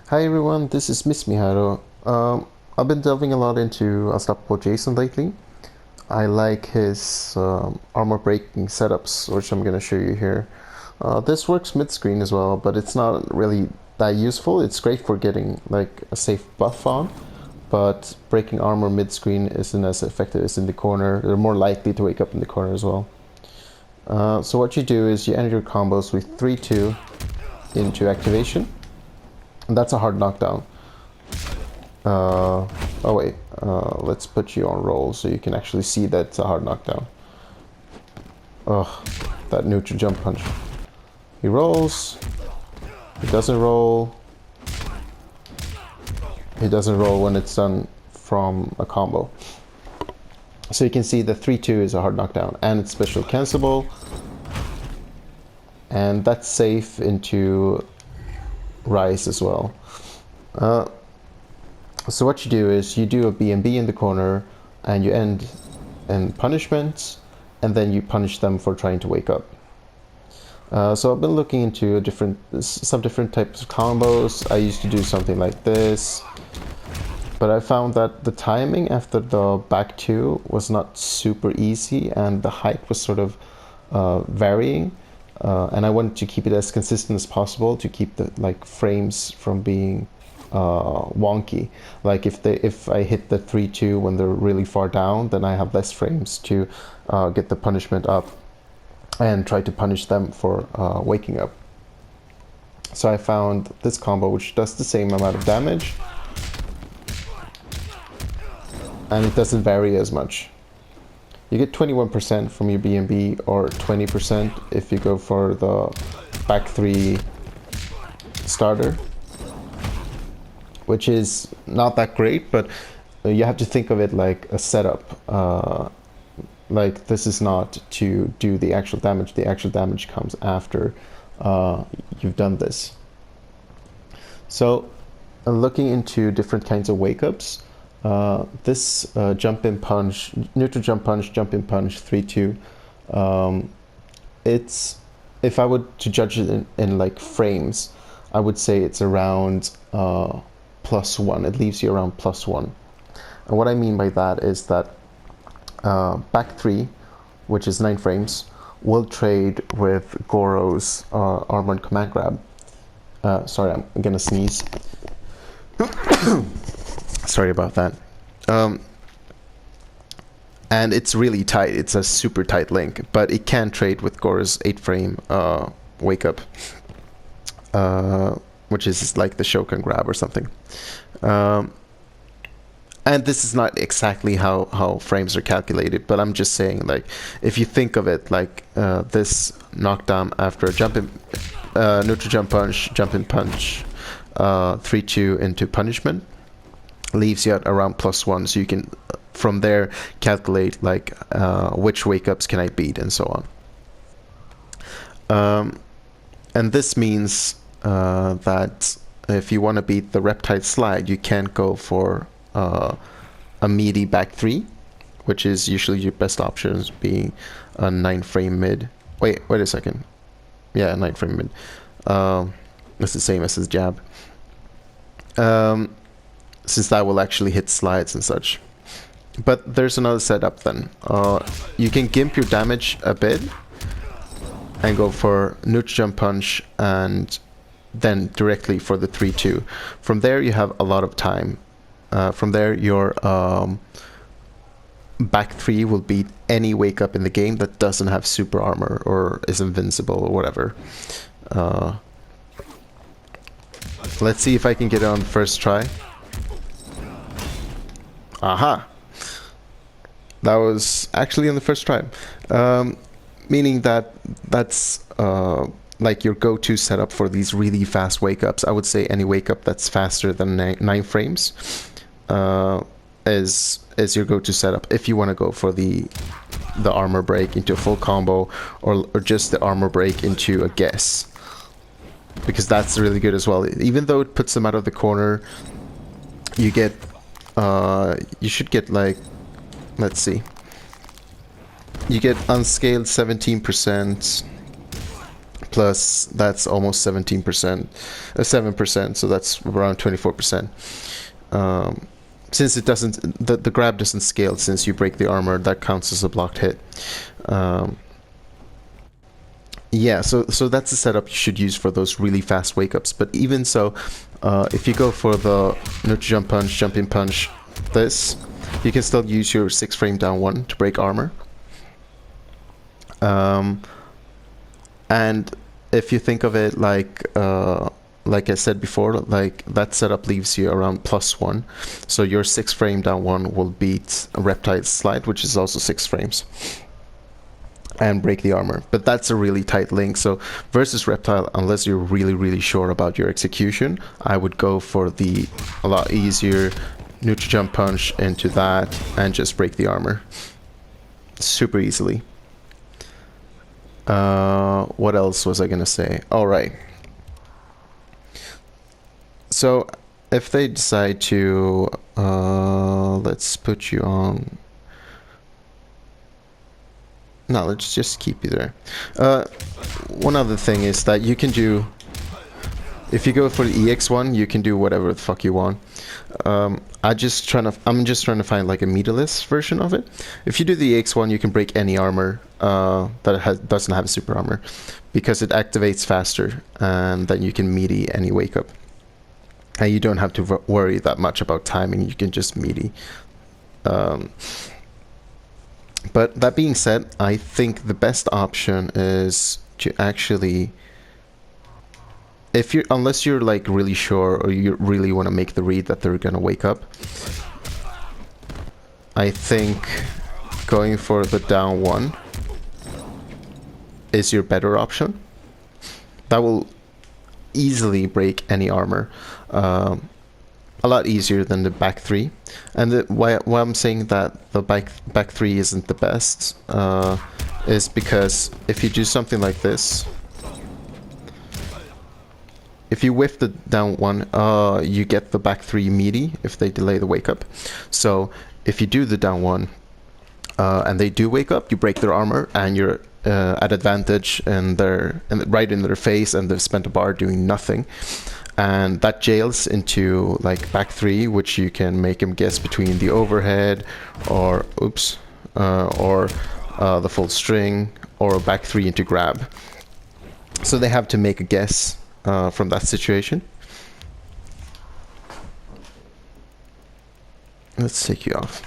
Hi everyone, this is Miss Miharu. I've been delving a lot into Unstoppable Jason lately. I like his armor breaking setups, which I'm going to show you here. This works mid screen as well, but it's not really that useful. It's great for getting like a safe buff on, but breaking armor mid screen isn't as effective as in the corner. They're more likely to wake up in the corner as well. So what you do is you enter your combos with 3-2 into activation. And that's a hard knockdown. Oh wait, let's put you on roll so you can actually see that it's a hard knockdown. Ugh, that neutral jump punch. He rolls. He doesn't roll. He doesn't roll when it's done from a combo. So you can see the 3-2 is a hard knockdown and it's special cancelable. And that's safe into Rise as well. So what you do is you do a B&B in the corner and you end in punishments and then you punish them for trying to wake up. So I've been looking into some different types of combos. I used to do something like this, but I found that the timing after the back two was not super easy and the height was sort of varying. And I wanted to keep it as consistent as possible to keep the frames from being wonky. Like if I hit the 3-2 when they're really far down, then I have less frames to get the punishment up and try to punish them for waking up. So I found this combo which does the same amount of damage and it doesn't vary as much. You get 21% from your B&B or 20% if you go for the back three starter, which is not that great, but you have to think of it like a setup. Like this is not to do the actual damage. The actual damage comes after you've done this. So looking into different kinds of wake-ups, this jump in punch, neutral jump punch, jump in punch, 3-2. It's, if I were to judge it in like frames, I would say it's around +1. It leaves you around +1. And what I mean by that is that back three, which is 9 frames, will trade with Goro's armored command grab. Sorry, I'm gonna sneeze. Sorry about that. And it's really tight. It's a super tight link, but it can trade with Goro's 8-frame wake up, which is like the Shokan grab or something. And this is not exactly how frames are calculated, but I'm just saying, like, if you think of it like this knockdown after a jump in, neutral jump in punch, 3-2 into punishment, leaves you at around +1, so you can from there calculate like which wake ups can I beat and so on. And this means that if you want to beat the Reptile Slide, you can't go for a meaty back three, which is usually your best options, being a 9-frame mid. Wait a second. Yeah, 9-frame mid. It's the same as his jab. Since that will actually hit slides and such. But there's another setup then. You can gimp your damage a bit and go for neutral jump punch and then directly for the 3-2. From there you have a lot of time. From there your back three will beat any wake up in the game that doesn't have super armor or is invincible or whatever. Let's see if I can get it on the first try. Aha! That was actually on the first try. Meaning that that's like your go-to setup for these really fast wake-ups. I would say any wake-up that's faster than 9 frames is your go-to setup if you want to go for the armor break into a full combo or just the armor break into a guess. Because that's really good as well. Even though it puts them out of the corner, you get you should get like, let's see, you get unscaled 17%, plus that's almost 17%, 7%, so that's around 24%. Since it doesn't, the grab doesn't scale since you break the armor, that counts as a blocked hit. Yeah, so that's the setup you should use for those really fast wake ups. But even so, if you go for the neutral jump punch, jumping punch, this, you can still use your 6 frame down 1 to break armor. And if you think of it like I said before, like that setup leaves you around +1. So your 6 frame down 1 will beat Reptile's slide, which is also 6 frames, and break the armor. But that's a really tight link. So versus Reptile, unless you're really, really sure about your execution, I would go for the a lot easier neutral jump punch into that and just break the armor super easily. What else was I gonna say? All right. So if they decide to, let's put you on. No, let's just keep you there. One other thing is that you can do, if you go for the EX1, you can do whatever the fuck you want. I'm just trying to find like a meterless version of it. If you do the EX1, you can break any armor that doesn't have a super armor, because it activates faster, and then you can meaty any wake up. And you don't have to worry that much about timing. You can just meaty. But that being said, I think the best option is to actually, unless you're like really sure or you really want to make the read that they're gonna wake up, I think going for the down 1 is your better option. That will easily break any armor, a lot easier than the back 3. And why I'm saying that the back 3 isn't the best is because if you do something like this, if you whiff the down 1, you get the back 3 meaty if they delay the wake up. So if you do the down 1 and they do wake up, you break their armor and you're at advantage and right in their face, and they've spent a bar doing nothing, and that jails into like back 3, which you can make them guess between the overhead or the full string, or back 3 into grab. So they have to make a guess from that situation. Let's take you off.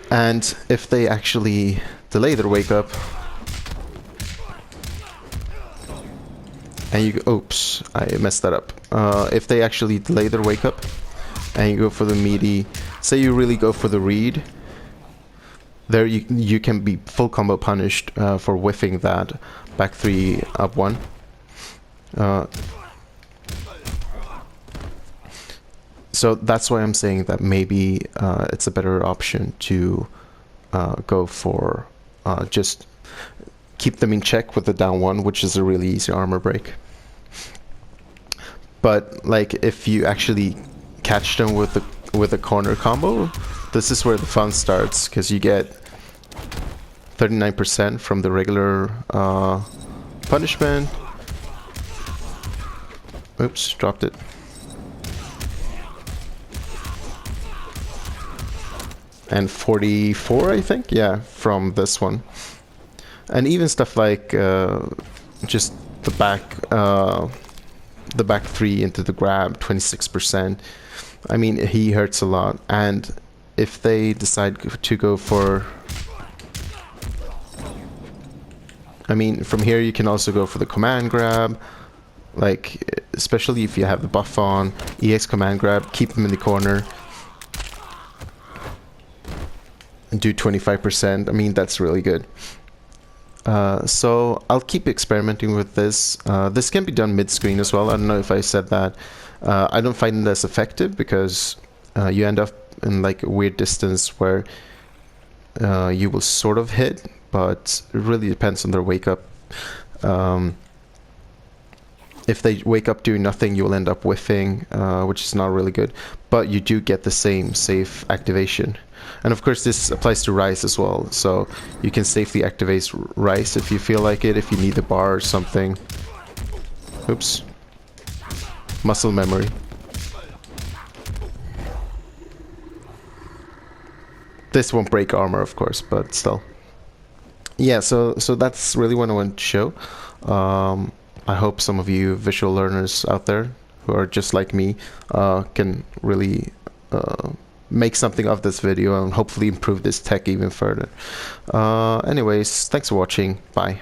And if they actually delay their wake up, and you oops, I messed that up. If they actually delay their wake up and you go for the meaty, say you really go for the read, there you can be full combo punished for whiffing that back 3 up 1. So that's why I'm saying that maybe it's a better option to go for just keep them in check with the down 1, which is a really easy armor break. But like if you actually catch them with a corner combo, this is where the fun starts, because you get 39% from the regular punishment. Oops, dropped it. And 44, I think, yeah, from this one. And even stuff like just the back 3 into the grab, 26%. I mean, he hurts a lot. And if they decide to go for, I mean, from here you can also go for the command grab, like especially if you have the buff on, EX command grab, keep them in the corner, and do 25%. I mean, that's really good. So I'll keep experimenting with this. This can be done mid-screen as well. I don't know if I said that. I don't find it as effective because you end up in like a weird distance where you will sort of hit, but it really depends on their wake up. If they wake up doing nothing, you'll end up whiffing, which is not really good. But you do get the same safe activation. And of course this applies to Rise as well, so you can safely activate Rise if you feel like it, if you need the bar or something. Oops. Muscle memory. This won't break armor, of course, but still. Yeah, so that's really what I want to show. I hope some of you visual learners out there who are just like me can really make something of this video and hopefully improve this tech even further. Anyways, thanks for watching. Bye.